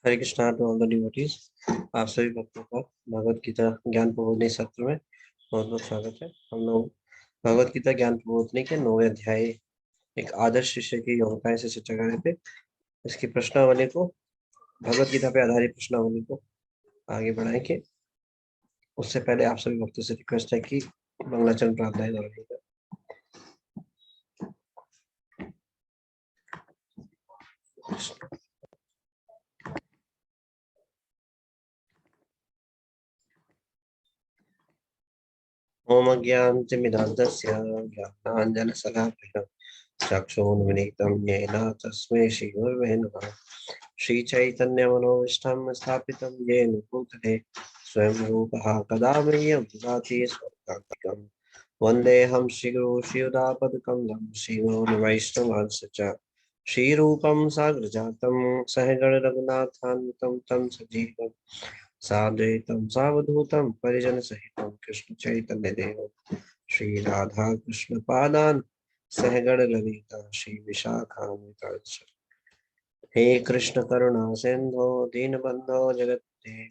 Hare Krishna to all the devotees. आप सभी भक्तों का भगवत गीता ज्ञान प्रबोधनी सत्र में बहुत बहुत स्वागत है। हम लोग भगवत गीता ज्ञान प्रबोधनी के 9वें अध्याय एक आदर्श शिष्य की योग्यताएं से चर्चा कर रहे थे। इसकी प्रश्नावली को, भगवत गीता पे आधारित प्रश्नावली को आगे बढ़ाएंगे। उससे पहले आप सभी भक्तों से रिक्वेस्ट है कि मंगलाचरण प्रार्थनाएं दोहराइएगा। ओम अज्ञानतिमिरान्धस्य ज्ञानाञ्जनशलाकया चक्षुरुन्मीलितं येन तस्मै श्रीगुरवे नमः। श्रीचैतन्यमनोभीष्टं स्थापितं येन भूतले स्वयं रूपः कदा मह्यं ददाति स्वपदान्तिकम्। वन्देऽहं श्रीगुरो श्रीयुतापदकमलं श्रीगुरून् वैष्णवांश्च च श्रीरूपं साग्रजातं सहगण रघुनाथान्वितं तं सजीवम् साद्वैतं सावधूतं परिजनसहितं कृष्ण चैतन्य देव श्री राधा कृष्ण पादान सहगण ललिता श्री विशाखान्वितांश्च। हे कृष्ण करुणा सिंधो दीनबंधो जगत्ते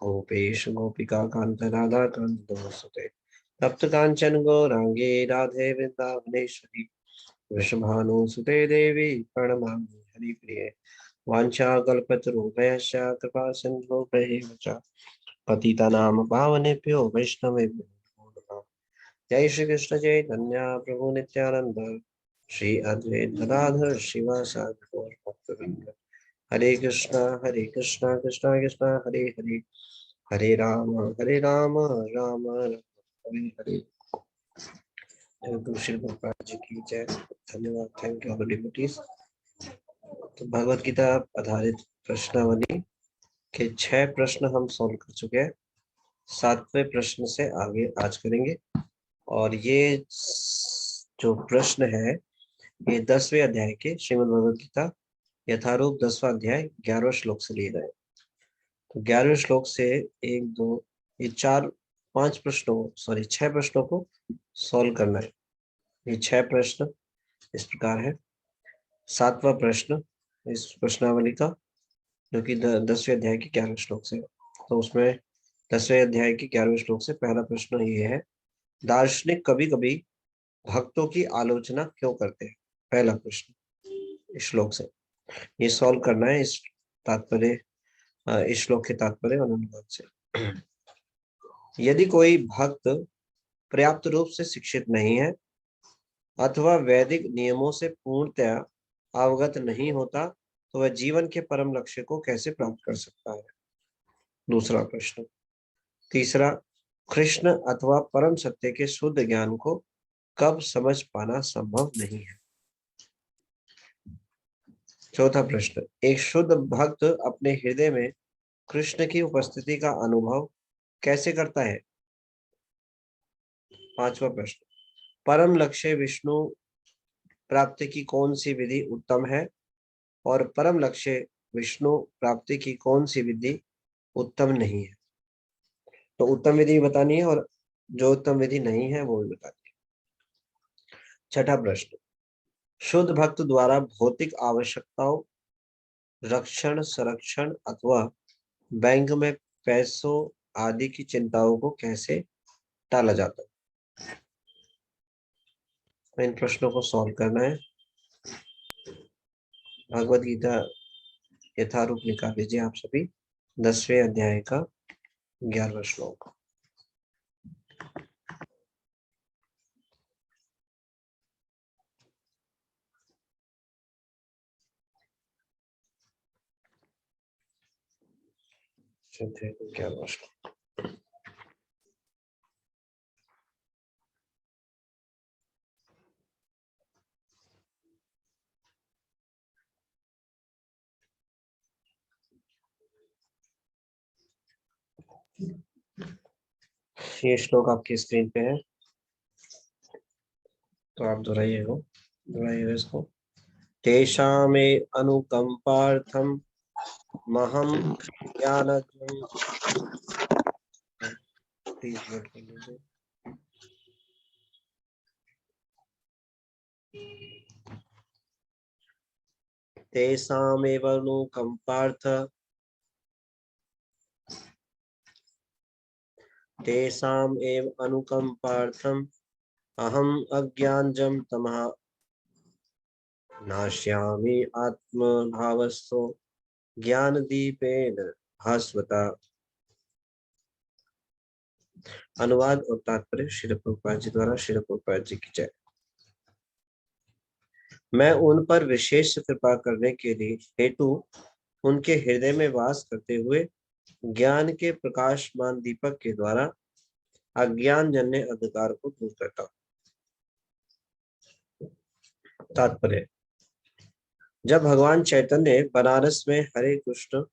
गोपेश गोपिका कांत राधा कांत नमोस्तुते। तप्त कांचन गौरांगे राधे वृंदावनेश्वरी वृषभानुसुते देवी प्रणमामि हरिप्रिये। वाञ्छाकल्पतरुभ्यश्च कृपा सिन्धुभ्यैव च पतितानां पावनेभ्यो वैष्णवेभ्यो नमो नमः। जय श्री कृष्ण चैतन्य प्रभु नित्यानंद श्री अद्वैत गदाधर शिवासादि गौर भक्तवृंद। हरे कृष्णा कृष्णा कृष्णा हरे हरे, हरे राम राम राम हरे हरे। श्री प्रभुपाद जी की जय। धन्यवाद। Thank you devotees. तो भगवत गीता आधारित प्रश्नावली के 6 प्रश्न हम सॉल्व कर चुके हैं। 7वें प्रश्न से आगे आज करेंगे। और ये जो प्रश्न है ये 10वें अध्याय के श्रीमद् भगवद गीता यथारूप 10वां अध्याय 11वें श्लोक से लिए गए। तो 11वें श्लोक से 1 2 ये 6 प्रश्नों को सॉल्व करना है। ये 6 प्रश्न इस प्रकार है। 7वां प्रश्न इस प्रश्नावली का जो कि 10वें अध्याय के 11वें श्लोक से, तो उसमें 10वें अध्याय के 11वें श्लोक से पहला प्रश्न ये है, दार्शनिक कभी कभी भक्तों की आलोचना क्यों करते हैं। पहला प्रश्न इस श्लोक से ये सॉल्व करना है। इस तात्पर्य इस श्लोक के तात्पर्य और अनुवाद से। यदि कोई भक्त पर्याप्त रूप से शिक्षित नहीं है अथवा वैदिक नियमों से पूर्णतया अवगत नहीं होता तो वह जीवन के परम लक्ष्य को कैसे प्राप्त कर सकता है। दूसरा प्रश्न। तीसरा, कृष्ण अथवा परम सत्य के शुद्ध ज्ञान को कब समझ पाना संभव नहीं है। चौथा प्रश्न। एक शुद्ध भक्त अपने हृदय में कृष्ण की उपस्थिति का अनुभव कैसे करता है। पांचवा प्रश्न। परम लक्ष्य विष्णु प्राप्ति की कौन सी विधि उत्तम है और परम लक्ष्य विष्णु प्राप्ति की कौन सी विधि उत्तम नहीं है। तो उत्तम विधि बतानी है और जो उत्तम विधि नहीं है वो भी बतानी है। छठा प्रश्न। शुद्ध भक्त द्वारा भौतिक आवश्यकताओं, रक्षण संरक्षण अथवा बैंक में पैसों आदि की चिंताओं को कैसे टाला जाता है। इन प्रश्नों को सॉल्व करना है। भगवत गीता यथारूप निकाल लीजिए आप सभी। 10वें अध्याय का 11वां श्लोक। अध्याय का 11वां श्लोक। ये श्लोक आपकी स्क्रीन पे है, तो आप दोहराइएगा इसको। तेषामे अनुकंपार्थम महम ज्ञानज्ञं। प्लीज नोट कर लीजिए। तेषामेव अनुकंपार्थ तेषाम् एव अनुकंपार्थम् अहम अज्ञानजं तमः नाश्यामि आत्मभावस्थो ज्ञानदीपेन भास्वता। अनुवाद और तात्पर्य श्रील प्रभुपाद जी द्वारा। श्रील प्रभुपाद जी की जय। मैं उन पर विशेष कृपा करने के लिए हेतु उनके हृदय में वास करते हुए ज्ञान के प्रकाशमान दीपक के द्वारा अज्ञान जन्य अंधकार को दूर करता हूं। तात्पर्य, जब भगवान चैतन्य बनारस में हरे कृष्ण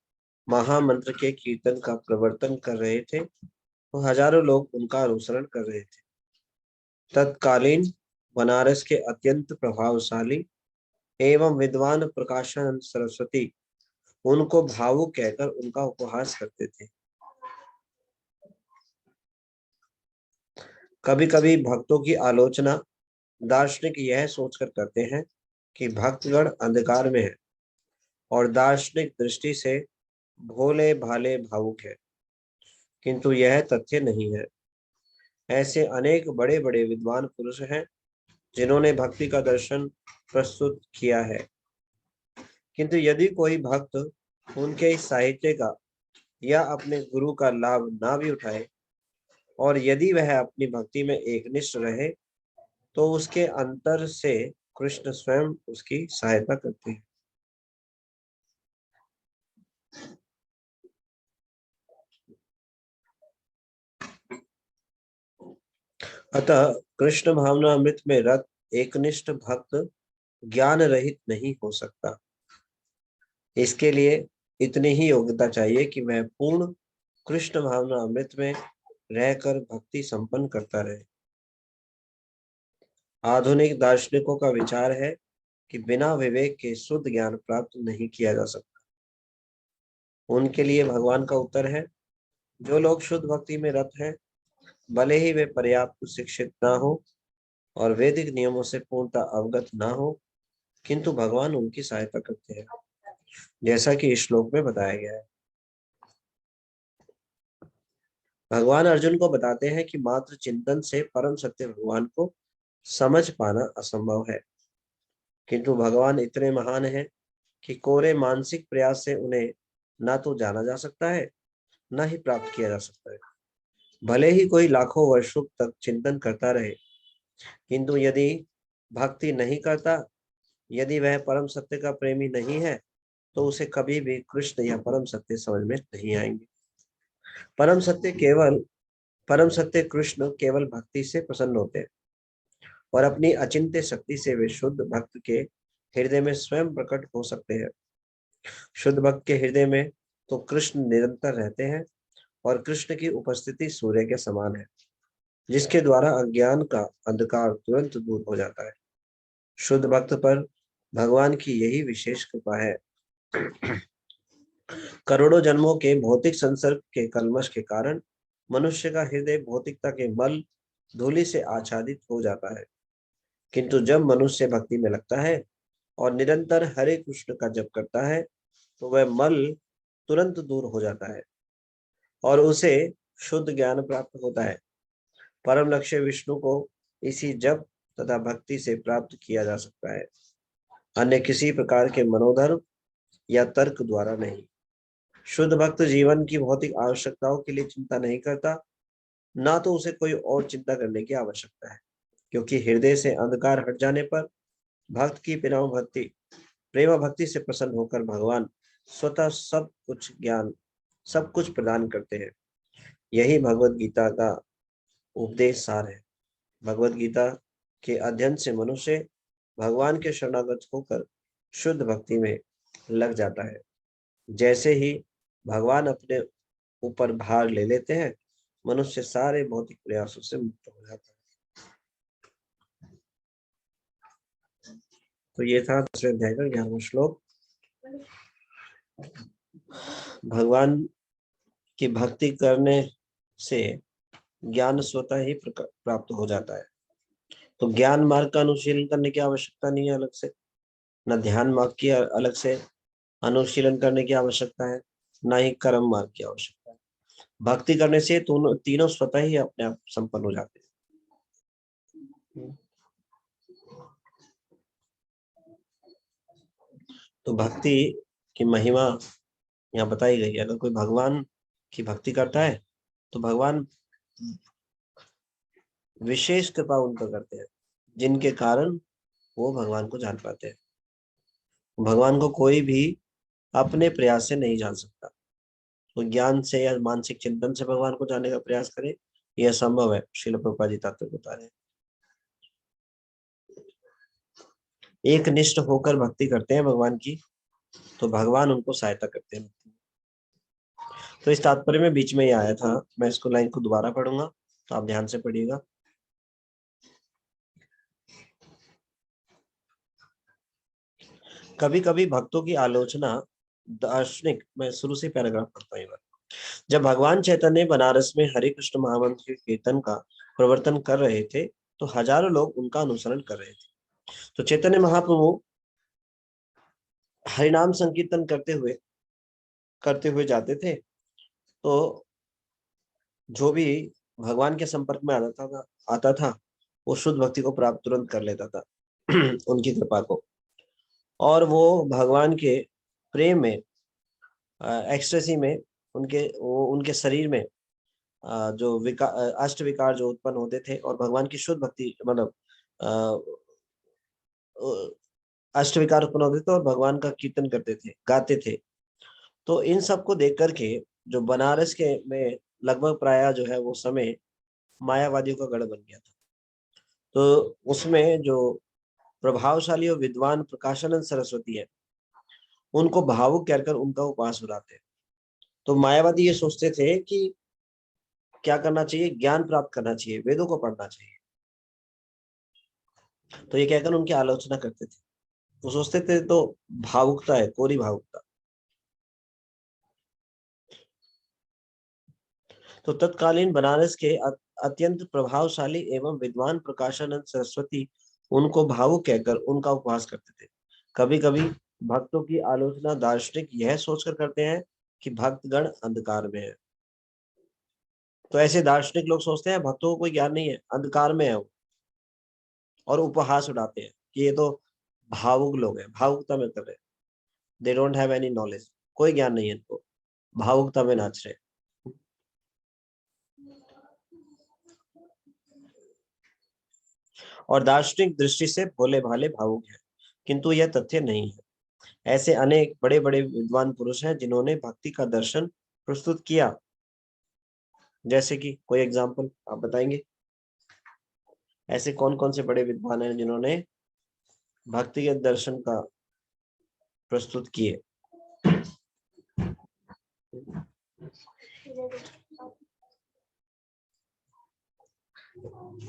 महामंत्र के कीर्तन का प्रवर्तन कर रहे थे तो हजारों लोग उनका अनुसरण कर रहे थे। तत्कालीन बनारस के अत्यंत प्रभावशाली एवं विद्वान प्रकाशानंद सरस्वती उनको भावुक कहकर उनका उपहास करते थे। कभी कभी भक्तों की आलोचना दार्शनिक यह सोचकर करते हैं कि भक्तगण अंधकार में है और दार्शनिक दृष्टि से भोले भाले भावुक है, किंतु यह तथ्य नहीं है। ऐसे अनेक बड़े बड़े विद्वान पुरुष हैं जिन्होंने भक्ति का दर्शन प्रस्तुत किया है, किंतु यदि कोई भक्त उनके इस साहित्य का या अपने गुरु का लाभ ना भी उठाए और यदि वह अपनी भक्ति में एकनिष्ठ रहे तो उसके अंतर से कृष्ण स्वयं उसकी सहायता करते हैं। अतः कृष्ण भावना अमृत में रत एकनिष्ठ भक्त ज्ञान रहित नहीं हो सकता। इसके लिए इतनी ही योग्यता चाहिए कि वह पूर्ण कृष्ण भावना अमृत में रहकर भक्ति संपन्न करता रहे। आधुनिक दार्शनिकों का विचार है कि बिना विवेक के शुद्ध ज्ञान प्राप्त नहीं किया जा सकता। उनके लिए भगवान का उत्तर है, जो लोग शुद्ध भक्ति में रत हैं, भले ही वे पर्याप्त शिक्षित ना हो और वैदिक नियमों से पूर्णतः अवगत ना हो, किंतु भगवान उनकी सहायता करते हैं, जैसा कि इस श्लोक में बताया गया है। भगवान अर्जुन को बताते हैं कि मात्र चिंतन से परम सत्य भगवान को समझ पाना असंभव है, किंतु भगवान इतने महान हैं कि कोरे मानसिक प्रयास से उन्हें ना तो जाना जा सकता है, ना ही प्राप्त किया जा सकता है। भले ही कोई लाखों वर्षों तक चिंतन करता रहे, किंतु यदि भक्ति नहीं करता, यदि वह परम सत्य का प्रेमी नहीं है, तो उसे कभी भी कृष्ण या परम सत्य समझ में नहीं आएंगे। परम सत्य कृष्ण केवल भक्ति से प्रसन्न होते हैं और अपनी अचिंत्य शक्ति से वे शुद्ध भक्त के हृदय में स्वयं प्रकट हो सकते हैं। शुद्ध भक्त के हृदय में तो कृष्ण निरंतर रहते हैं और कृष्ण की उपस्थिति सूर्य के समान है, जिसके द्वारा अज्ञान का अंधकार तुरंत दूर हो जाता है। शुद्ध भक्त पर भगवान की यही विशेष कृपा है। करोड़ों जन्मों के भौतिक संसर्ग के कल्मश के कारण मनुष्य का हृदय भौतिकता के मल धूलि से आच्छादित हो जाता है, किंतु जब मनुष्य भक्ति में लगता है और निरंतर हरे कृष्ण का जप करता है तो वह मल तुरंत दूर हो जाता है और उसे शुद्ध ज्ञान प्राप्त होता है। परम लक्ष्य विष्णु को इसी जप तथा भक्ति से प्राप्त किया जा सकता है, अन्य किसी प्रकार के मनोधर्म या तर्क द्वारा नहीं। शुद्ध भक्त जीवन की भौतिक आवश्यकताओं के लिए चिंता नहीं करता, ना तो उसे कोई और चिंता करने की आवश्यकता है, क्योंकि हृदय से अंधकार हट जाने पर भक्त की प्रेम भक्ति से प्रसन्न होकर भगवान स्वतः सब कुछ प्रदान करते हैं। यही भगवत गीता का उपदेश सार है। भगवत गीता के अध्ययन से मनुष्य भगवान के शरणागत होकर शुद्ध भक्ति में लग जाता है। जैसे ही भगवान अपने ऊपर भार ले लेते हैं, मनुष्य सारे भौतिक प्रयासों से मुक्त हो जाता है। तो ये था 10वें अध्याय का 11वां श्लोक। भगवान की भक्ति करने से ज्ञान स्वतः ही प्राप्त हो जाता है, तो ज्ञान मार्ग का अनुशीलन करने की आवश्यकता नहीं है अलग से, न ध्यान मार्ग की अलग से अनुशीलन करने की आवश्यकता है, ना ही कर्म मार्ग की आवश्यकता है। भक्ति करने से तीनों स्वतः ही अपने आप संपन्न हो जाते हैं। तो भक्ति की महिमा यहाँ बताई गई है। अगर कोई भगवान की भक्ति करता है तो भगवान विशेष कृपा उन पर करते हैं, जिनके कारण वो भगवान को जान पाते हैं। भगवान को कोई भी अपने प्रयास से नहीं जान सकता। तो ज्ञान से या मानसिक चिंतन से भगवान को जानने का प्रयास करे, यह संभव है। श्रील प्रभुपाद जी तात्पर्य बता रहे हैं। एक निष्ठ होकर भक्ति करते हैं भगवान की, तो भगवान उनको सहायता करते हैं। तो इस तात्पर्य में बीच में ही आया था, मैं इसको लाइन को दोबारा पढ़ूंगा, तो आप ध्यान से पढ़िएगा। कभी कभी भक्तों की आलोचना दार्शनिक, मैं शुरू से पैराग्राफ पढ़ता हूँ। जब भगवान चैतन्य बनारस में हरे कृष्ण महामंत्र के कीर्तन का प्रवर्तन कर रहे थे, तो हजारों लोग उनका अनुसरण कर रहे थे। तो चैतन्य महाप्रभु हरिनाम संकीर्तन करते हुए जाते थे। तो जो भी भगवान के संपर्क में आता था वो शुद्ध भक्ति को प्राप्त तुरंत कर लेता था उनकी कृपा को। और वो भगवान के प्रेम में, एक्सटेसी में, उनके शरीर में जो अष्ट विकार जो उत्पन्न होते थे, और भगवान की शुद्ध भक्ति मतलब अष्ट विकार उत्पन्न होते थे और भगवान का कीर्तन करते थे, गाते थे। तो इन सब को देख करके जो बनारस के में लगभग प्राय जो है वो समय मायावादियों का गढ़ बन गया था। तो उसमें जो प्रभावशाली और विद्वान प्रकाशानंद सरस्वती है, उनको भावुक कहकर उनका उपहास उड़ाते हैं। तो मायावादी ये सोचते थे कि क्या करना चाहिए, ज्ञान प्राप्त करना चाहिए, वेदों को पढ़ना चाहिए। तो ये कहकर उनकी आलोचना करते थे। वो सोचते थे तो भावुकता है, कोरी भावुकता। तो तत्कालीन बनारस के अत्यंत प्रभावशाली एवं विद्वान प्रकाशानंद सरस्वती उनको भावुक कहकर उनका उपहास करते थे। कभी कभी भक्तों की आलोचना दार्शनिक यह सोचकर करते हैं कि भक्तगण अंधकार में है। तो ऐसे दार्शनिक लोग सोचते हैं भक्तों को कोई ज्ञान नहीं है, अंधकार में है वो, और उपहास उड़ाते हैं कि ये तो भावुक लोग हैं, भावुकता में कर रहे हैं, they don't have any knowledge, कोई ज्ञान नहीं है इनको, भावुकता में नाच रहे। और दार्शनिक दृष्टि से भोले भाले भावुक हैं, किंतु यह तथ्य नहीं है। ऐसे अनेक बड़े बड़े विद्वान पुरुष हैं जिन्होंने भक्ति का दर्शन प्रस्तुत किया। जैसे कि कोई एग्जाम्पल आप बताएंगे? ऐसे कौन कौन से बड़े विद्वान हैं जिन्होंने भक्ति के दर्शन का प्रस्तुत किए?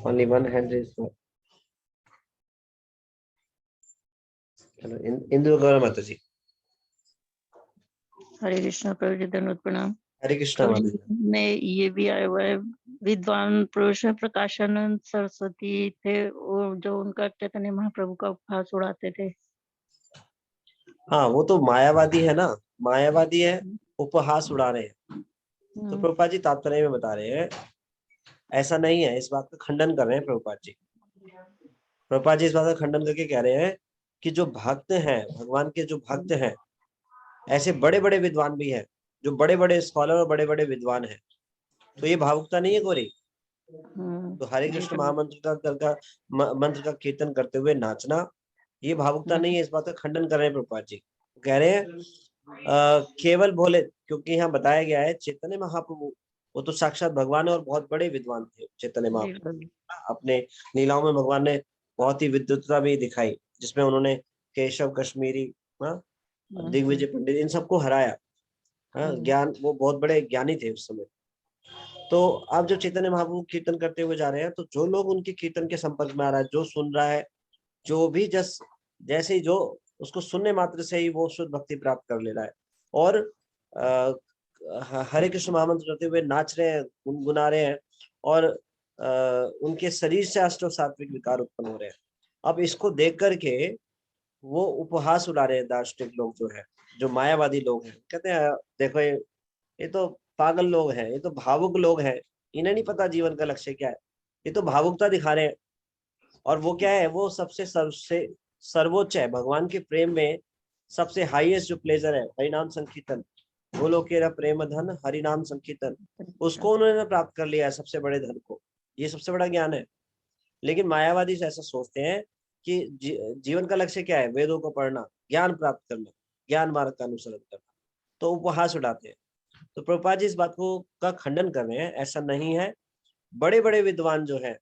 Only one hand is Indu गौर माता जी। हरे कृष्णा प्रभु जी, धन्यवाद प्रणाम। हरे कृष्णा माता जी। में ये भी आया हुआ है, विद्वान पुरुष प्रकाशानंद सरस्वती थे और जो उनका चैतन्य महाप्रभु का उपहास उड़ाते थे। हाँ, वो तो मायावादी है ना, मायावादी है, उपहास उड़ा रहे हैं। तो प्रभुपाद जी तात्पर्य में बता रहे हैं ऐसा नहीं है, इस बात का खंडन कर रहे हैं प्रभुपाद जी। प्रभुपाद जी इस बात का खंडन करके कह रहे हैं कि जो भक्त हैं, भगवान के जो भक्त हैं, ऐसे बड़े बड़े विद्वान भी हैं, जो बड़े बड़े स्कॉलर और बड़े बड़े विद्वान हैं। तो ये भावुकता नहीं है गोरी। तो हरे कृष्ण महामंत्र का मंत्र का कीर्तन करते हुए नाचना, ये भावुकता नहीं है, इस बात का खंडन कर रहे हैं प्रभुपाद जी। कह रहे हैं केवल भोले, क्योंकि यहाँ बताया गया है चैतन्य महाप्रभु वो तो साक्षात भगवान है और बहुत बड़े विद्वान थे चैतन्य महाप्रभु। अपने लीलाओं में भगवान ने बहुत ही विद्वत्ता भी दिखाई, जिसमें उन्होंने केशव कश्मीरी, दिग्विजय पंडित, इन सबको हराया। ज्ञान, वो बहुत बड़े ज्ञानी थे उस समय। तो आप जब चैतन्य महाप्रभु कीर्तन करते हुए जा रहे हैं, तो जो लोग उनके कीर्तन के संपर्क में आ रहा है, जो सुन रहा है, जो भी जैसे ही जो उसको सुनने मात्र से ही वो शुद्ध भक्ति प्राप्त कर ले रहा है, और हरे कृष्ण महामंत्र करते हुए नाच रहे हैं, गुनगुना रहे हैं, और उनके शरीर से अष्ट सात्विक विकार उत्पन्न हो रहे हैं। अब इसको देख करके वो उपहास उड़ा रहे हैं दार्शनिक लोग, जो है, जो मायावादी लोग हैं। कहते हैं देखो ये तो पागल लोग हैं, ये तो भावुक लोग हैं, इन्हें नहीं पता जीवन का लक्ष्य क्या है, ये तो भावुकता दिखा रहे हैं। और वो क्या है, वो सबसे सर्वोच्च है भगवान के प्रेम में, सबसे हाईएस्ट जो प्लेजर है हरिनाम संकीर्तन, वो लोग के प्रेम धन हरिनाम संकीर्तन, उसको उन्होंने प्राप्त कर लिया है, सबसे बड़े धन को। ये सबसे बड़ा ज्ञान है। लेकिन मायावादी ऐसा सोचते हैं कि जीवन का लक्ष्य क्या है, वेदों को पढ़ना, ज्ञान प्राप्त करना, ज्ञान मार्ग का अनुसरण करना, तो उपहास उड़ाते हैं। तो प्रभुपाद जी इस बात को का खंडन कर रहे हैं, ऐसा नहीं है। बड़े बड़े विद्वान जो है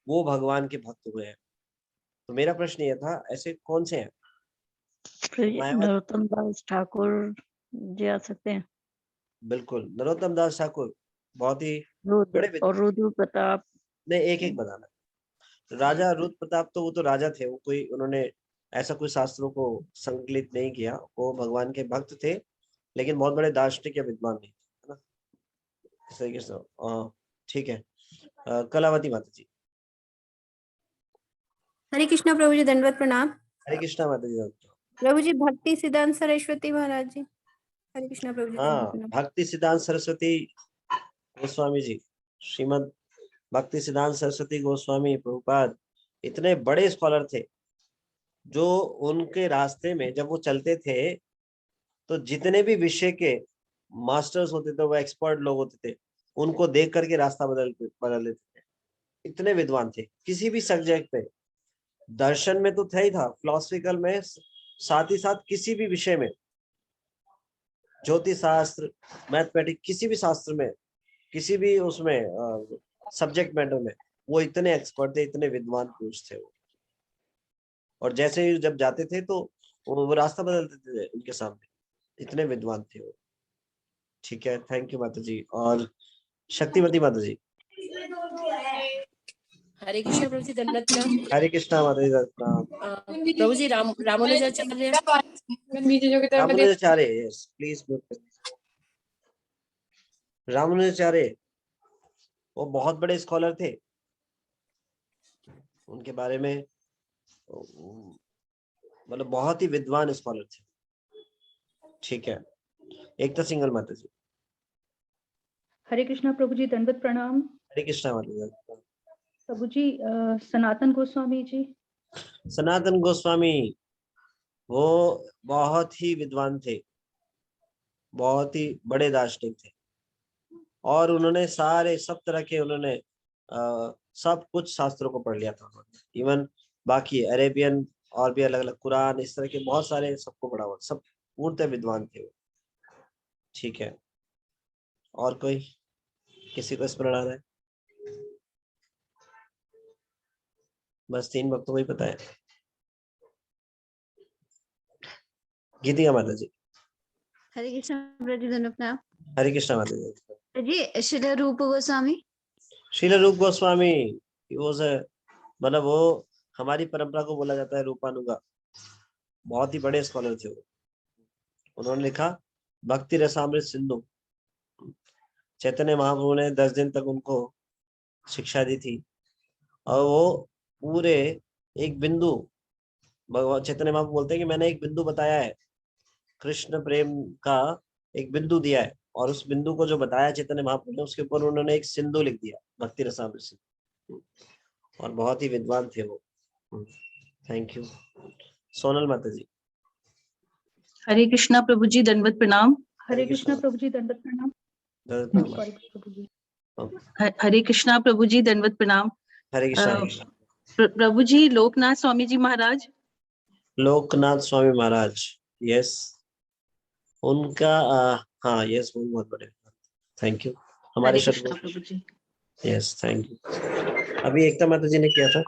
वो भगवान के भक्त हुए हैं। तो मेरा प्रश्न ये था, ऐसे कौन से हैं? मायावादी, नरोत्तम दास ठाकुर जी आ सकते हैं। बिल्कुल नरोत्तम दास ठाकुर बहुत ही रुद्र बड़े और विद्वान। रुद्र प्रताप। नहीं, एक एक बताना। राजा रुद्र प्रताप तो वो तो राजा थे, वो कोई उन्होंने ऐसा कोई शास्त्रों को संकलित नहीं किया, वो भगवान के भक्त थे, लेकिन बहुत बड़े दार्शनिक या विद्वान नहीं थे, है ना, इस तरीके से। ठीक है, कलावती माता जी। हरे कृष्णा प्रभु जी, दंडवत प्रणाम। हरे कृष्णा माता जी। प्रभु जी, भक्ति सिद्धांत सरस्वती महाराज जी। हरे कृष्णा प्रभु जी, दंडवत हाँ, प्रणाम। भक्ति सिद्धांत सरस्वती गोस्वामी जी, श्रीमद भक्ति सिद्धांत सरस्वती गोस्वामी प्रभुपाद इतने बड़े स्कॉलर थे, जो उनके रास्ते में जब वो चलते थे तो जितने भी विषय के मास्टर्स होते थे, वो एक्सपर्ट लोग होते थे, उनको देख करके रास्ता बदल लेते थे। इतने विद्वान थे किसी भी सब्जेक्ट पे। दर्शन में तो था ही था, फिलोसफिकल में, साथ ही साथ किसी भी विषय में, ज्योतिष शास्त्र, मैथमेटिक्स, किसी भी शास्त्र में, किसी भी उसमें सब्जेक्ट मैटर में, वो इतने एक्सपर्ट थे, इतने विद्वान पुरुष थे वो। और जैसे ही जब जाते थे तो वो रास्ता बदल देते थे उनके सामने, इतने विद्वान थे वो। ठीक है, थैंक यू माता जी। और शक्तिवती माता जी। हरे कृष्ण प्रभु जी, दंडवत प्रणाम। हरे कृष्णा माता जी। प्रभु जी, रामानुजाचार्य। Ramanujacharya, yes please. रामानुजाचार्य वो बहुत बड़े स्कॉलर थे, उनके बारे में मतलब बहुत ही विद्वान स्कॉलर थे। ठीक है, एकता सिंगल माता जी। हरे कृष्णा प्रभु जी, दंडवत प्रणाम। हरे कृष्णा माता जी। प्रभु जी, सनातन गोस्वामी जी। सनातन गोस्वामी वो बहुत ही विद्वान थे, बहुत ही बड़े दार्शनिक थे, और उन्होंने सारे सब तरह के उन्होंने सब कुछ शास्त्रों को पढ़ लिया था उन्होंने। इवन बाकी अरेबियन और भी अलग अलग कुरान, इस तरह के बहुत सारे सबको पढ़ा हुआ, सब पूर्णतः विद्वान थे वो। ठीक है, और कोई किसी को स्मरण आ रहा है? बस 3 भक्तों को ही पता है। गीतिका माता जी। हरे कृष्णा प्रभु जी, दंडवत प्रणाम। हरे कृष्णा माता जी। जी, श्रील रूप गोस्वामी। श्रील रूप गोस्वामी, मतलब वो हमारी परंपरा को बोला जाता है रूपानुगा, बहुत ही बड़े स्कॉलर थे वो। उन्होंने लिखा भक्ति रसामृत सिंधु। चैतन्य महाप्रभु ने 10 दिन तक उनको शिक्षा दी थी, और वो पूरे एक बिंदु, भगवान चैतन्य महाप्रभु बोलते हैं कि मैंने एक बिंदु बताया है, कृष्ण प्रेम का एक बिंदु दिया है, और उस बिंदु को जो बताया चैतन्य महाप्रभु ने, उसके ऊपर उन्होंने एक सिंधु लिख दिया, भक्ति रसामृत सिंधु। और बहुत ही विद्वान थे वो। Thank you. सोनल माता जी। हरे कृष्णा प्रभु जी, दंडवत प्रणाम। हरे कृष्णा प्रभु जी, दंडवत प्रणाम। सॉरी प्रभु जी। हरे कृष्णा प्रभु जी, दंडवत प्रणाम। हरे कृष्णा। प्रभु जी, लोकनाथ स्वामी जी महाराज। लोकनाथ स्वामी महाराज, यस, उनका हाँ यस, वो बहुत बड़े। Thank you. हमारे हरे कृष्णा प्रभु जी। Yes, thank you. अभी एकता माता जी ने किया था।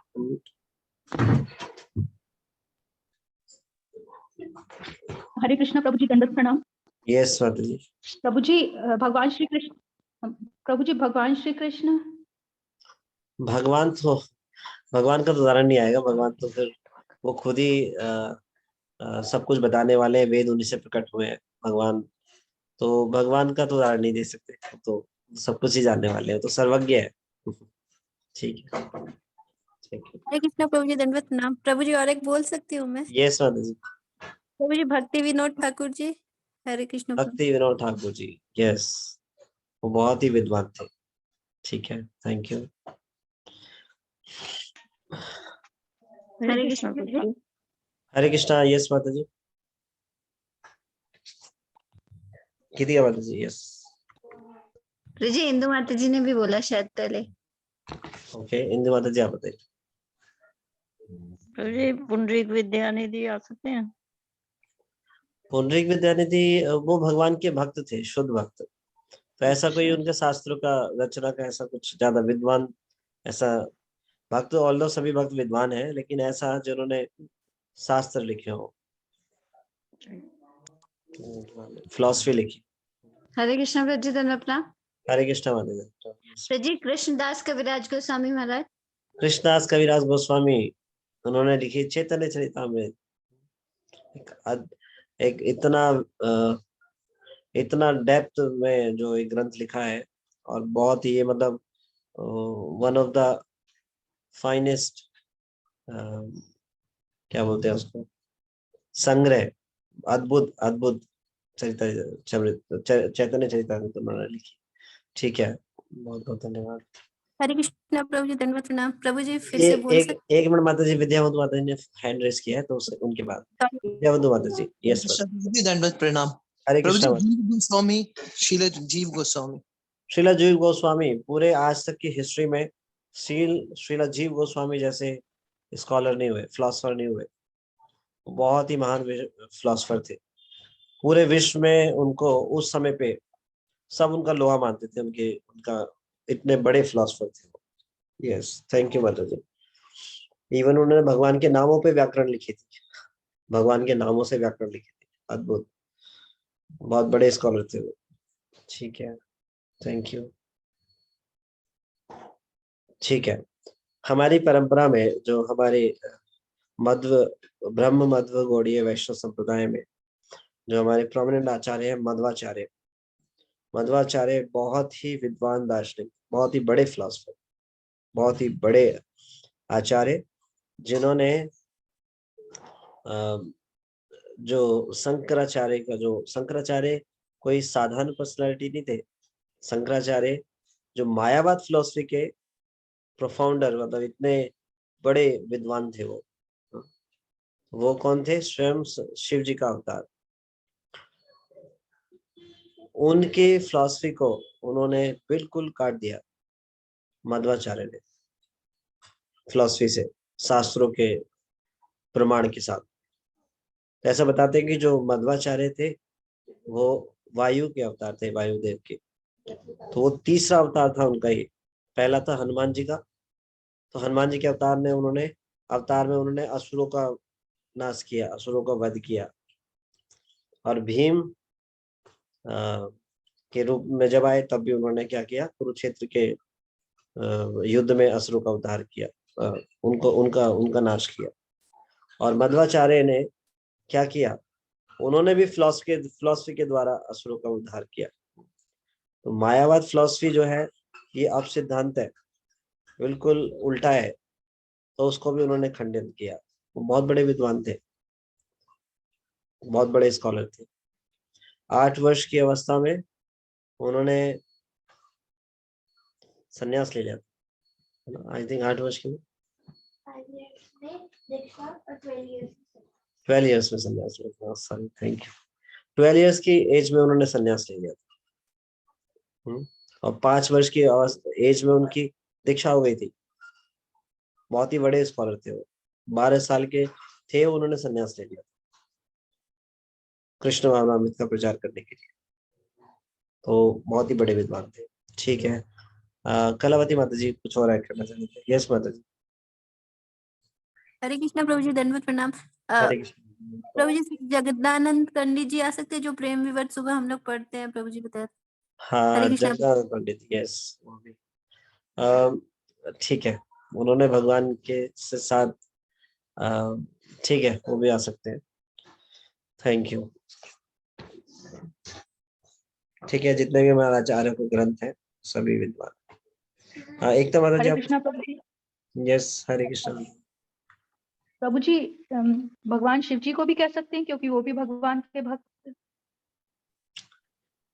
हरे कृष्णा प्रभु जी, दंडवत प्रणाम। यस माता जी। प्रभु जी, भगवान श्री कृष्ण। प्रभु जी, भगवान श्री कृष्ण। भगवान का तो उदाहरण नहीं आएगा। भगवान तो फिर वो खुद ही सब कुछ बताने वाले हैं, वेद उन्हीं से प्रकट हुए हैं भगवान। तो भगवान का तो उदाहरण नहीं दे सकते, तो सब कुछ ही जानने वाले हैं, तो सर्वज्ञ है। ठीक है, ठीक है। हरे कृष्णा प्रभु जी, दंडवत प्रणाम। प्रभु जी, और एक बोल सकती हूँ मैं? यस माता जी। प्रभु जी, भक्ति विनोद ठाकुर जी। हरे कृष्ण प्रभु। भक्ति विनोद ठाकुर जी, यस। वो बहुत ही विद्वान थे। ठीक है, thank you. Hare Krishna Prabhu ji. Hare Krishna. Yes माता जी। गीतिका माता जी। यस। प्रभु जी इंदु माता जी ने भी बोला शायद पहले। ओके, इंदु माता जी आप बताइए। प्रभु जी पुंडरीक विद्यानिधि आ सकते हैं। पुंडरीक विद्यानिधि वो भगवान के भक्त थे, शुद्ध भक्त। तो ऐसा कोई उनके शास्त्रों का रचना का ऐसा कुछ ज्यादा विद्वान ऐसा भक्त, ऑल्दो सभी भक्त विद्वान है, लेकिन ऐसा जिन्होंने शास्त्र लिखे हो, फिलॉसफी लिखी। हरे कृष्ण प्रभु जी धन्यवाद प्रणाम। हरे कृष्ण माता जी। प्रभु जी कृष्णदास कविराज गोस्वामी महाराज। कृष्णदास कविराज गोस्वामी, उन्होंने लिखी चैतन्य चरितामृत। एक इतना डेप्थ में जो एक ग्रंथ लिखा है, और बहुत ही ये मतलब वन ऑफ द फाइनेस्ट, क्या बोलते हैं उसको, संग्रह, अद्भुत अद्भुत चैतन्य चरितामृत उन्होंने लिखी। ठीक है, बहुत बहुत धन्यवाद। हरे कृष्णा प्रभु जी धन्यवाद प्रणाम। प्रभु जी फिर ये से बोल सकते एक मिनट माता जी, विद्यावंत माता जी ने हैंड रेस किया है, तो उनके बाद विद्यावंत माता जी। यस जी दंडवत प्रणाम। हरे प्रभु कृष्णा। जी जीव गोस्वामी, शील जीव गोस्वामी। श्रीला जीव गोस्वामी पूरे आज तक की हिस्ट्री में श्रीला जीव गोस्वामी जैसे स्कॉलर नहीं हुए, फिलोसफर नहीं हुए। बहुत ही महान फिलोसफर थे। पूरे विश्व में उनको उस समय पे सब उनका लोहा मानते थे, उनका इतने बड़े फिलोसफर थे। यस, थैंक यू माता जी। इवन उन्होंने भगवान के नामों पे व्याकरण लिखी थी, भगवान के नामों से व्याकरण लिखी थी। अद्भुत, बहुत बड़े स्कॉलर थे वो। ठीक है, थैंक यू। ठीक है, हमारी परंपरा में जो हमारे मध्व ब्रह्म मध्व गौड़ीय वैष्णव संप्रदाय में जो हमारे प्रोमिनेंट आचार्य हैं, मध्वाचार्य। मध्वाचार्य बहुत ही विद्वान दार्शनिक, बहुत ही बड़े फिलोसफर, बहुत ही बड़े आचार्य, जिन्होंने जो शंकराचार्य कोई साधारण पर्सनालिटी नहीं थे। शंकराचार्य जो मायावाद फिलोसफी के प्रोफाउंडर, मतलब इतने बड़े विद्वान थे वो कौन थे? स्वयं शिव जी का अवतार। उनके फिलॉसफी को उन्होंने बिल्कुल काट दिया मध्वाचार्य ने, फिलॉसफी से, शास्त्रों के प्रमाण के साथ। ऐसा बताते हैं कि जो मध्वाचार्य थे वो वायु के अवतार थे, वायुदेव के। तो वो तीसरा अवतार था उनका ही। पहला था हनुमान जी का, तो हनुमान जी के अवतार में उन्होंने असुरों का नाश किया, असुरों का वध किया। और भीम के रूप में जब आए तब भी उन्होंने क्या किया? कुरुक्षेत्र के युद्ध में असुरों का उद्धार किया, उनका नाश किया। और मध्वाचार्य ने क्या किया? उन्होंने भी फिलॉसफी के द्वारा असुरों का उद्धार किया। तो मायावाद फिलॉसफी जो है ये अब सिद्धांत है, बिल्कुल उल्टा है, तो उसको भी उन्होंने खंडित किया। वो बहुत बड़े विद्वान थे, बहुत बड़े स्कॉलर थे। 8 वर्ष की अवस्था में उन्होंने संन्यास ले लिया था। आई थिंक 8 वर्ष की 12 इयर्स में संन्यास लिया था। Sorry, thank you. 12 इयर्स की एज में उन्होंने संन्यास ले लिया था। और 5 वर्ष की एज में उनकी दीक्षा हो गई थी। बहुत ही बड़े स्कॉलर थे वो। 12 साल के थे उन्होंने संन्यास ले लिया कृष्ण भावनामृत का प्रचार करने के लिए। तो बहुत ही बड़े विद्वान थे। ठीक है, कलावती माता जी कुछ और ऐड करना चाहते थे? यस माता जी। हरे कृष्णा प्रभु जी धन्यवाद प्रणाम। हरे कृष्ण। प्रभु जी जगदानंद पंडित जी आ सकते हैं, जो प्रेम विवर्त सुबह हम लोग पढ़ते हैं, प्रभु जी बताए। हाँ, हरे कृष्णा। जगदानंद पंडित, यस, वो भी ठीक है। उन्होंने भगवान के साथ ठीक है, वो भी आ सकते हैं। Thank you. ठीक है, जितने भी हमारे आचार्य के ग्रंथ हैं सभी विद्वान। एक तो माता जी हरे आप। कृष्णा प्रभु जी। यस, हरे कृष्ण। प्रभु जी भगवान शिव जी को भी कह सकते हैं, क्योंकि वो भी भगवान के भक्त।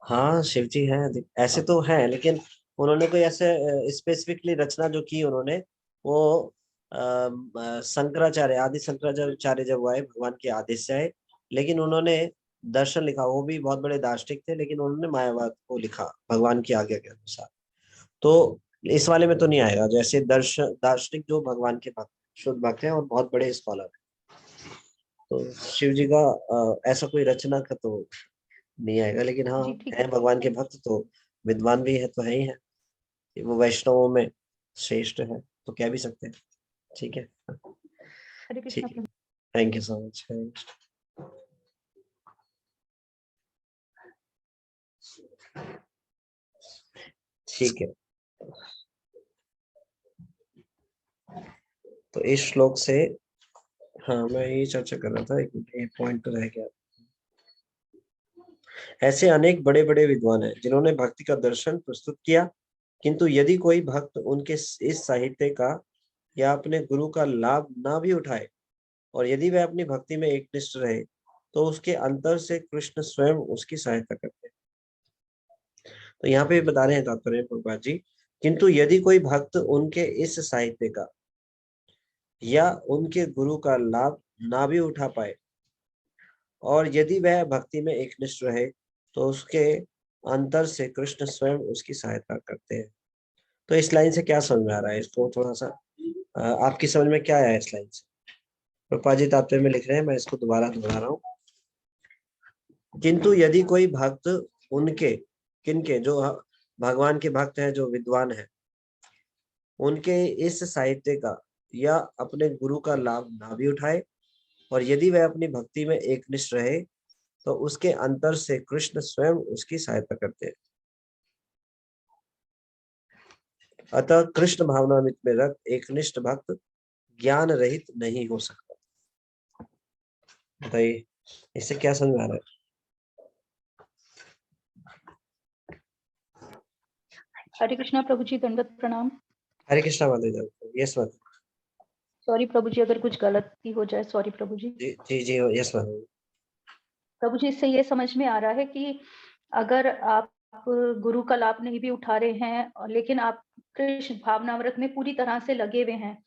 हाँ शिव जी हैं, ऐसे तो हैं, लेकिन उन्होंने कोई ऐसे स्पेसिफिकली रचना जो की उन्होंने, वो शंकराचार्य, आदि शंकराचार्य जब आए, भगवान के आदेश से आए, लेकिन उन्होंने दर्शन लिखा। वो भी बहुत बड़े दार्शनिक थे, लेकिन उन्होंने मायावाद को लिखा भगवान की आज्ञा के अनुसार। तो इस वाले में तो नहीं आएगा। जैसे दार्शनिक जो भगवान के भक्त, शुद्ध भक्त हैं और बहुत बड़े स्कॉलर हैं, तो शिव जी का ऐसा कोई रचना का तो नहीं आएगा। लेकिन हाँ, जी ठीक है है। भगवान के भक्त, तो विद्वान भी है तो है ही है। वो वैष्णवों में श्रेष्ठ है, तो कह भी सकते हैं। ठीक है, हरे कृष्णा ठीक है। प्रभु। Thank you so much. ठीक है, तो इस श्लोक से, हाँ मैं ये चर्चा कर रहा था, एक पॉइंट तो रह गया। ऐसे अनेक बड़े बड़े विद्वान हैं जिन्होंने भक्ति का दर्शन प्रस्तुत किया, किंतु यदि कोई भक्त उनके इस साहित्य का या अपने गुरु का लाभ ना भी उठाए, और यदि वह अपनी भक्ति में एकनिष्ठ रहे, तो उसके अंतर से कृष्ण स्वयं उसकी सहायता करते हैं। तो यहाँ पे बता रहे हैं तात्पर्य प्रभुपाद जी, किंतु यदि कोई भक्त उनके इस साहित्य का या उनके गुरु का लाभ ना भी उठा पाए, और यदि वह भक्ति में एकनिष्ठ रहे, तो उसके अंतर से कृष्ण स्वयं उसकी सहायता करते हैं। तो इस लाइन से क्या समझ में आ रहा है? इसको थोड़ा सा आपकी समझ में क्या आया इस लाइन से? प्रभुपाद जी तात्पर्य में लिख रहे हैं, मैं इसको दोबारा दोहरा रहा हूँ। किंतु यदि कोई भक्त उनके, किनके, जो भगवान के भक्त हैं, जो विद्वान हैं, उनके इस साहित्य का या अपने गुरु का लाभ ना भी उठाए, और यदि वह अपनी भक्ति में एकनिष्ठ रहे, तो उसके अंतर से कृष्ण स्वयं उसकी सहायता करते हैं। अतः कृष्ण भावनामृत में रत एकनिष्ठ भक्त ज्ञान रहित नहीं हो सकता। बताइए, इससे क्या समझ आ रहा है? हरे कृष्णा प्रभु जी, दंडवत प्रणाम। हरे कृष्णा माता जी। यस माता सॉरी प्रभु जी, अगर कुछ गलती हो जाए, सॉरी प्रभु जी। जी। जी जी, यस माता जी। प्रभु जी, इससे ये समझ में आ रहा है कि अगर आप गुरु का लाभ नहीं भी उठा रहे हैं, लेकिन आप कृष्ण भावनामृत में पूरी तरह से लगे हुए हैं,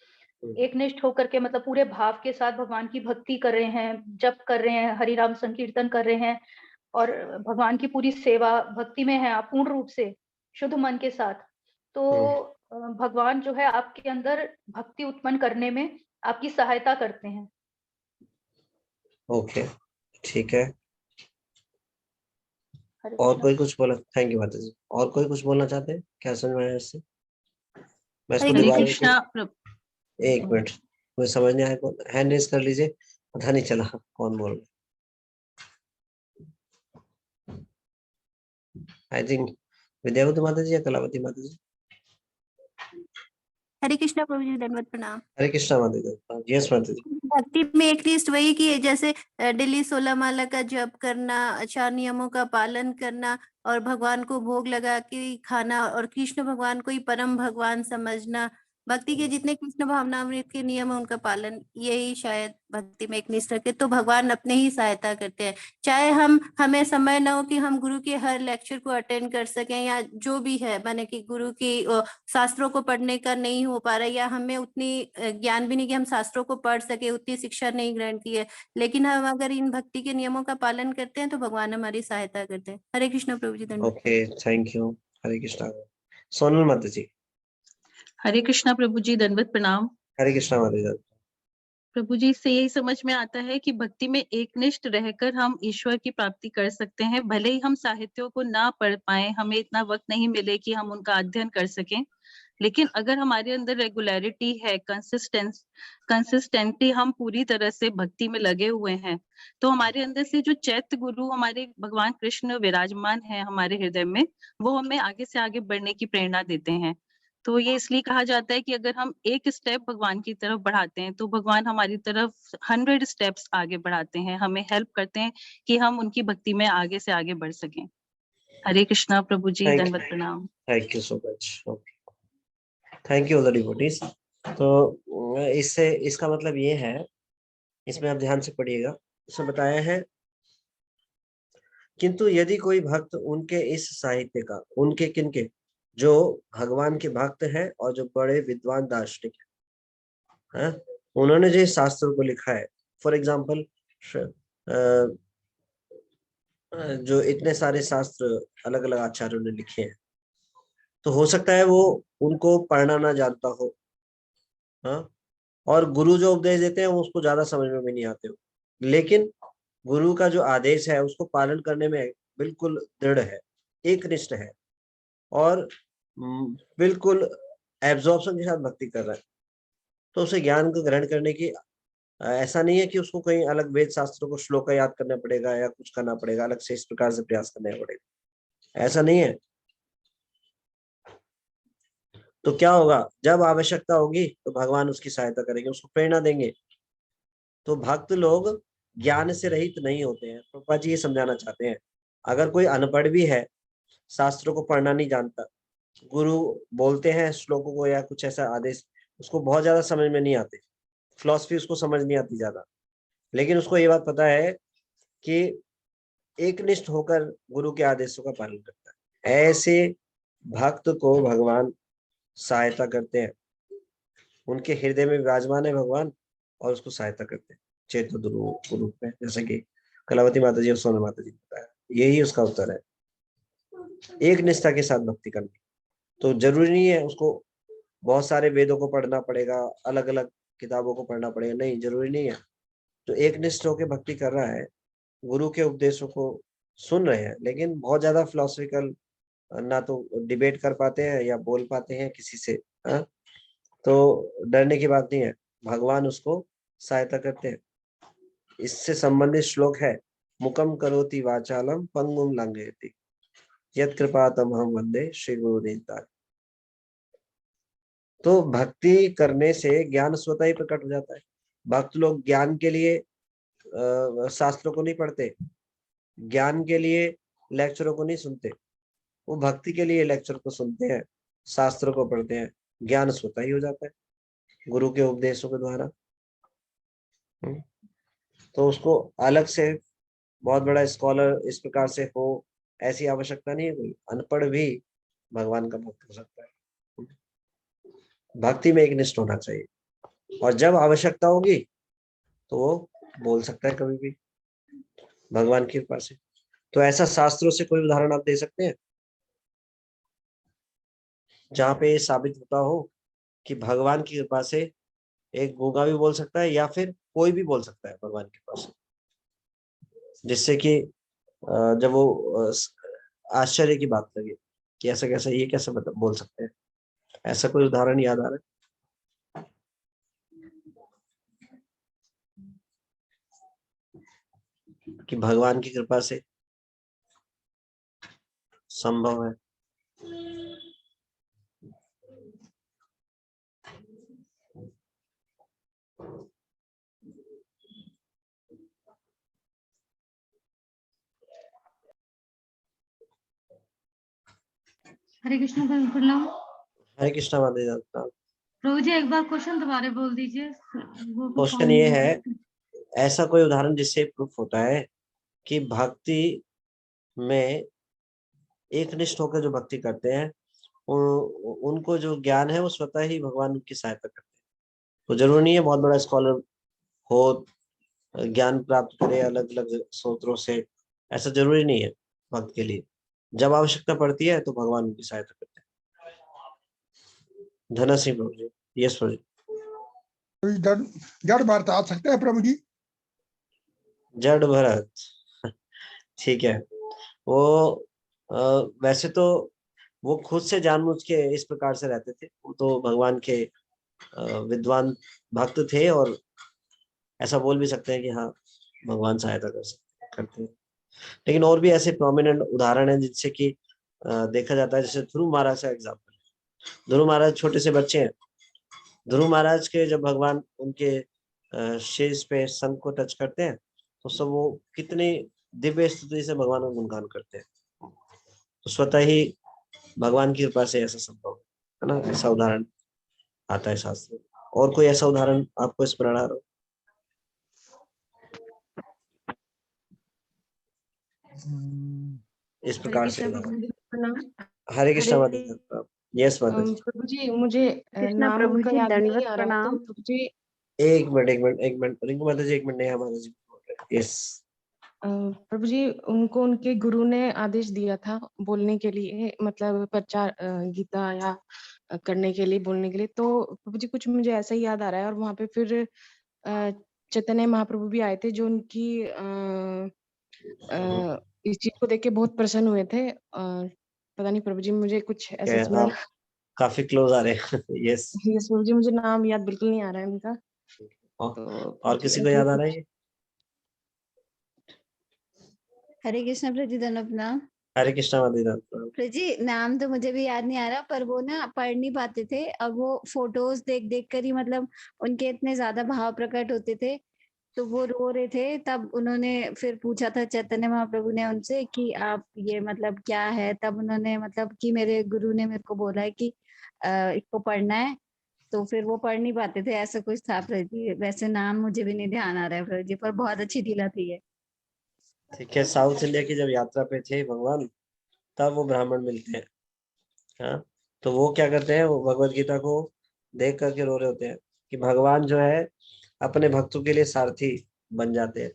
एकनिष्ठ होकर के, मतलब पूरे भाव के साथ भगवान की भक्ति कर रहे हैं, जप कर रहे हैं, हरि नाम संकीर्तन कर रहे हैं, और भगवान की पूरी सेवा भक्ति में है आप पूर्ण रूप से शुद्ध मन के साथ, तो भगवान जो है आपके अंदर भक्ति उत्पन्न करने में आपकी सहायता करते हैं। ओके, ठीक है। हरे और कृष्णा। कोई कुछ बोला? थैंक यू माता जी। और कोई कुछ बोलना चाहते हैं? क्या समझ में आया इससे? मैं इसको हरे हरे दोबारा कृष्णा प्रभु। एक मिनट, मुझे समझ नहीं आया। कौन हैंड रेज कर लीजिए, पता नहीं चला कौन बोल रहा। आई थिंक विद्यावती माता जी या कलावती माता जी। हरे कृष्णा प्रभु जी, दंडवत प्रणाम। हरे कृष्णा माता जी। यस माता जी। भक्ति में एक लिस्ट वही की, जैसे डेली 16 माला का जप करना, 4 नियमों का पालन करना, और भगवान को भोग लगा के खाना, और कृष्ण भगवान को ही परम भगवान समझना, भक्ति के जितने कृष्ण भावनामृत के नियम है उनका पालन, यही शायद भक्ति में एक निष्ठ रखे तो भगवान अपने ही सहायता करते हैं। चाहे हमें समय ना हो कि हम गुरु के हर लेक्चर को अटेंड कर सकें, या जो भी है, माने कि गुरु की शास्त्रों को पढ़ने का नहीं हो पा रहा है, या हमें उतनी ज्ञान भी नहीं कि हम शास्त्रों को पढ़ सके, उतनी शिक्षा नहीं ग्रहण की है, लेकिन हम अगर इन भक्ति के नियमों का पालन करते हैं तो भगवान हमारी सहायता करते हैं। हरे कृष्ण प्रभु जी, धन्यवाद। Okay, thank you. Hare Krishna. Sonal माता जी। हरे कृष्णा प्रभु जी, दंडवत प्रणाम। हरे कृष्णा माता जी। प्रभु जी, इससे यही समझ में आता है कि भक्ति में एकनिष्ठ रहकर हम ईश्वर की प्राप्ति कर सकते हैं। भले ही हम साहित्यों को ना पढ़ पाए, हमें इतना वक्त नहीं मिले कि हम उनका अध्ययन कर सकें, लेकिन अगर हमारे अंदर रेगुलरिटी है, कंसिस्टेंटली हम पूरी तरह से भक्ति में लगे हुए हैं, तो हमारे अंदर से जो चैत्य गुरु हमारे भगवान कृष्ण विराजमान है हमारे हृदय में, वो हमें आगे से आगे बढ़ने की प्रेरणा देते हैं। तो ये इसलिए कहा जाता है कि अगर हम एक स्टेप भगवान की तरफ बढ़ाते हैं तो भगवान हमारी तरफ 100 स्टेप्स आगे बढ़ाते हैं, हमें हेल्प करते हैं कि हम उनकी भक्ति में आगे से आगे बढ़ सकें। हरे कृष्णा प्रभु जी, दंडवत प्रणाम। Thank you so much. Thank you all the devotees. तो इससे, इसका मतलब ये है, इसमें आप ध्यान से पढ़िएगा। इसमें बताया है किंतु यदि कोई भक्त उनके इस साहित्य का, उनके किनके, जो भगवान के भक्त हैं और जो बड़े विद्वान दार्शनिक हैं, उन्होंने जो शास्त्रों को लिखा है, फॉर एग्जाम्पल जो इतने सारे शास्त्र अलग अलग आचार्यों ने लिखे हैं, तो हो सकता है वो उनको पढ़ना ना जानता हो, हाँ, और गुरु जो उपदेश देते हैं वो उसको ज्यादा समझ में भी नहीं आते हो, लेकिन गुरु का जो आदेश है उसको पालन करने में बिल्कुल दृढ़ है, एकनिष्ठ है, और बिल्कुल एब्जॉर्प्शन के साथ भक्ति कर रहा है, तो उसे ज्ञान को ग्रहण करने की ऐसा नहीं है कि उसको कहीं अलग वेद शास्त्रों को श्लोक याद करना पड़ेगा या कुछ करना पड़ेगा, अलग से इस प्रकार से प्रयास करना पड़ेगा, ऐसा नहीं है। तो क्या होगा, जब आवश्यकता होगी तो भगवान उसकी सहायता करेंगे, उसको प्रेरणा देंगे। तो भक्त लोग ज्ञान से रहित नहीं होते हैं, प्रभुपाद जी ये समझाना चाहते हैं। अगर कोई अनपढ़ भी है, शास्त्रों को पढ़ना नहीं जानता, गुरु बोलते हैं श्लोकों को या कुछ ऐसा आदेश, उसको बहुत ज्यादा समझ में नहीं आते, फिलॉसफी उसको समझ नहीं आती ज्यादा, लेकिन उसको ये बात पता है कि एकनिष्ठ होकर गुरु के आदेशों का पालन करता है, ऐसे भक्त को भगवान सहायता करते हैं, उनके हृदय में विराजमान है भगवान और उसको सहायता करते हैं चेतन रूप में, जैसे कि कलावती माता जी और सोना माता जी बताया, यही उसका उत्तर है, एक निष्ठा के साथ भक्ति करनी। तो जरूरी नहीं है उसको बहुत सारे वेदों को पढ़ना पड़ेगा, अलग अलग किताबों को पढ़ना पड़ेगा, नहीं, जरूरी नहीं है। तो एक निष्ठ होकर भक्ति कर रहा है, गुरु के उपदेशों को सुन रहे हैं, लेकिन बहुत ज्यादा फिलोसफिकल ना तो डिबेट कर पाते हैं या बोल पाते हैं किसी से, हाँ, तो डरने की बात नहीं है, भगवान उसको सहायता करते हैं। इससे संबंधित श्लोक है, मुकम करोति वाचालम पंगुम लंघयति यत् कृपातम हम वंदे श्री गुरुदेवता। तो भक्ति करने से ज्ञान स्वतः ही प्रकट हो जाता है। भक्त लोग ज्ञान के लिए शास्त्रों को नहीं पढ़ते, ज्ञान के लिए लेक्चरों को नहीं सुनते, वो भक्ति के लिए लेक्चर को सुनते हैं, शास्त्रों को पढ़ते हैं, ज्ञान स्वतः ही हो जाता है गुरु के उपदेशों के द्वारा। तो उसको अलग से बहुत बड़ा स्कॉलर इस प्रकार से हो, ऐसी आवश्यकता नहीं है। कोई अनपढ़ भी भगवान का भक्त हो सकता है। भक्ति में एकनिष्ठ होना चाहिए, और जब आवश्यकता होगी तो वो बोल सकता है कभी भी भगवान की कृपा से। तो ऐसा शास्त्रों से कोई उदाहरण आप दे सकते हैं जहां पे ये साबित होता हो कि भगवान की कृपा से एक गूंगा भी बोल सकता है या फिर कोई भी बोल सकता है भगवान की कृपा से, जिससे कि जब वो आश्चर्य की बात लगे कि ऐसा कैसा, ये कैसे बोल सकते हैं, ऐसा कोई उदाहरण याद आ रहा है? कि भगवान की कृपा से संभव है। हरे कृष्ण प्रणाम। हरे कृष्णा माता। प्रभु जी एक बार क्वेश्चन दोबारा बोल दीजिए। क्वेश्चन ये है, ऐसा कोई उदाहरण जिससे प्रूफ होता है कि भक्ति में एकनिष्ठ होकर जो भक्ति करते हैं उनको जो ज्ञान है वो स्वतः ही भगवान उनकी सहायता करते हैं। तो जरूरी नहीं है बहुत बड़ा स्कॉलर हो, ज्ञान प्राप्त करे अलग अलग स्रोतों से, ऐसा जरूरी नहीं है भक्त के लिए। जब आवश्यकता पड़ती है तो भगवान उनकी सहायता करते हैं। धना सिंह प्रभु जी। यस प्रभु जी। जड़ भरत आ सकते हैं प्रभु जी? जड़ भरत ठीक है, वो वैसे तो वो खुद से जानबूझ के इस प्रकार से रहते थे, वो तो भगवान के विद्वान भक्त थे, और ऐसा बोल भी सकते हैं कि हाँ भगवान सहायता करते हैं। लेकिन और भी ऐसे प्रोमिनेंट उदाहरण हैं जिनसे कि देखा जाता है, जैसे ध्रुव महाराज का एग्जाम्पल। ध्रुव महाराज छोटे से बच्चे हैं, ध्रुव महाराज के जब भगवान उनके शीश पे शंख को टच करते हैं तो सब वो कितनी दिव्य स्तुति से भगवान का गुणगान करते हैं। तो स्वतः ही भगवान की कृपा से ऐसा संभव है ना, ऐसा उदाहरण आता है शास्त्र। और कोई ऐसा उदाहरण आपको स्मरण आ रहा हो? इस प्रकार से हरे कृष्णा माता। यस माता जी। प्रभु जी मुझे कृष्णा नाम प्रभु उनका जी, याद नहीं दंडवत आ रहा, तो प्रणाम। प्रभु जी एक मिनट रिंकू माता जी, एक मिनट, नेहा माता जी बोल रहे हैं। यस प्रभु जी उनको उनके गुरु ने आदेश दिया था बोलने के लिए, मतलब प्रचार गीता या करने के लिए, बोलने के लिए। तो प्रभु जी कुछ मुझे ऐसा ही याद आ रहा है, और वहां पे फिर चैतन्य महाप्रभु भी आए थे, जो उनकी इस चीज को देख के बहुत प्रसन्न हुए थे। पता नहीं प्रभु जी, मुझे कुछ ऐसा स्मरण। आप काफी क्लोज आ रहे हैं। यस यस प्रभु जी, मुझे नाम याद बिल्कुल नहीं आ रहा है उनका। तो और किसी को याद आ रहा है? हरे कृष्ण प्रभु जी, दंडवत प्रणाम। हरे कृष्णा माता जी। प्रभु जी नाम तो मुझे भी याद नहीं आ रहा, पर वो ना पढ़ नहीं पाते थे, और वो फोटोज देख देख कर ही मतलब उनके इतने ज्यादा भाव प्रकट होते थे, तो वो रो रहे थे। तब उन्होंने फिर पूछा था चैतन्य महाप्रभु ने उनसे कि आप ये मतलब क्या है, तब उन्होंने मतलब कि मेरे गुरु ने मेरे को बोला है कि इसको पढ़ना है, तो फिर वो पढ़ नहीं पाते थे, ऐसा कुछ था प्रभु जी। वैसे नाम मुझे भी नहीं ध्यान आ रहा है प्रभु जी, पर बहुत अच्छी लीला थी ये। ठीक है, साउथ इंडिया की जब यात्रा पे थे भगवान, तब वो ब्राह्मण मिलते हैं। हाँ, तो वो क्या करते हैं, वो भगवत गीता को देख करके रो रहे होते हैं कि भगवान जो है अपने भक्तों के लिए सारथी बन जाते हैं।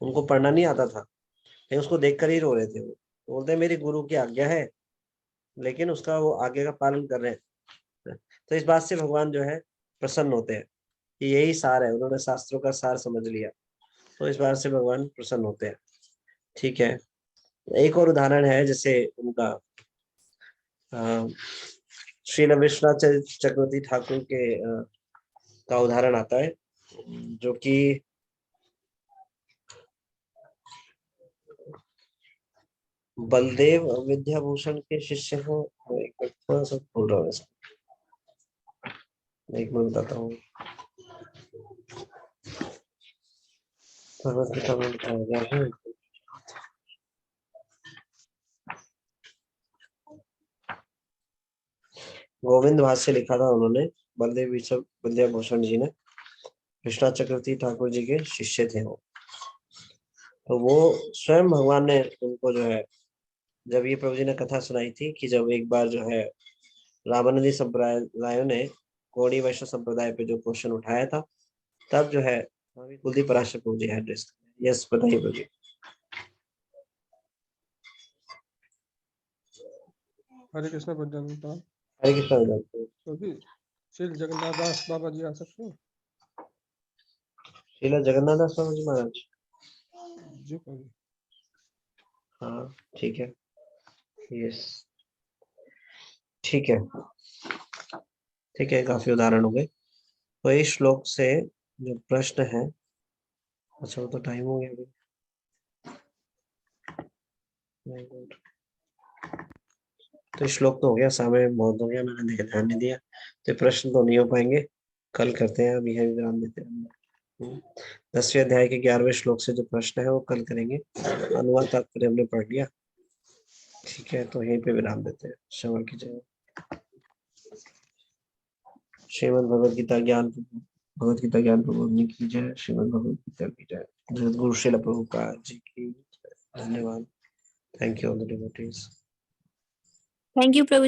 उनको पढ़ना नहीं आता था, लेकिन उसको देख कर ही रो रहे थे। वो बोलते हैं मेरी गुरु की आज्ञा है, लेकिन उसका वो आज्ञा का पालन कर रहे हैं। तो इस बात से भगवान जो है प्रसन्न होते हैं कि यही सार है, उन्होंने शास्त्रों का सार समझ लिया, तो इस बात से भगवान प्रसन्न होते हैं। ठीक है, एक और उदाहरण है, जैसे उनका श्रील विश्वनाथ चक्रवर्ती ठाकुर के का उदाहरण आता है, जो कि बलदेव विद्याभूषण के शिष्य हो। एक मिनट, थोड़ा सा बोल रहा हूँ इसको, एक मिनट बताता हूँ। भगवत गीता में बताया गया है। गोविंद भाष्य लिखा था उन्होंने, बलदेव विद्याभूषण जी ने। विश्वनाथ चक्रवर्ती ठाकुर जी के शिष्य थे वो। तो वो स्वयं भगवान ने उनको जो है, जब ये प्रभु जी ने कथा सुनाई थी कि जब एक बार जो है रामानंदी संप्रदायों ने गौड़ी वैष्णव संप्रदाय पे जो क्वेश्चन उठाया था, तब जो है कुलदीप पराशर प्रभु जी एड्रेस। यस बताइए प्रभु जी। हरे कृष्ण प्रभु। हरे कृष्णा विद्यार्थी। क्योंकि श्री जगन्नाथ दास बाबा जी आ सकते हैं। श्रीला जगन्नाथ दास बाबा जी महाराज जी प्रभु। हाँ ठीक है। यस ठीक है, ठीक है, काफी उदाहरण हो गए। तो इस श्लोक से जो प्रश्न है, अच्छा वो तो टाइम हो गया अभी। तो श्लोक तो हो गया, समय बहुत हो गया, मैंने ध्यान नहीं दिया, तो प्रश्न तो नहीं हो पाएंगे, कल करते हैं, अभी है विराम देते हैं। 10वें अध्याय के 11वें श्लोक से जो प्रश्न है वो कल करेंगे। अनुवाद तात्पर्य हमने पढ़ लिया, ठीक है, तो यहीं पे विराम देते हैं। श्रवण कीजिए। श्रीमद् भगवद गीता ज्ञान प्रबोधनी की जय। श्रीमद् भगवद गीता की जय। जगद्गुरु श्रील प्रभुपाद जी की धन्यवाद। Thank you all the devotees. Thank you Prabhu.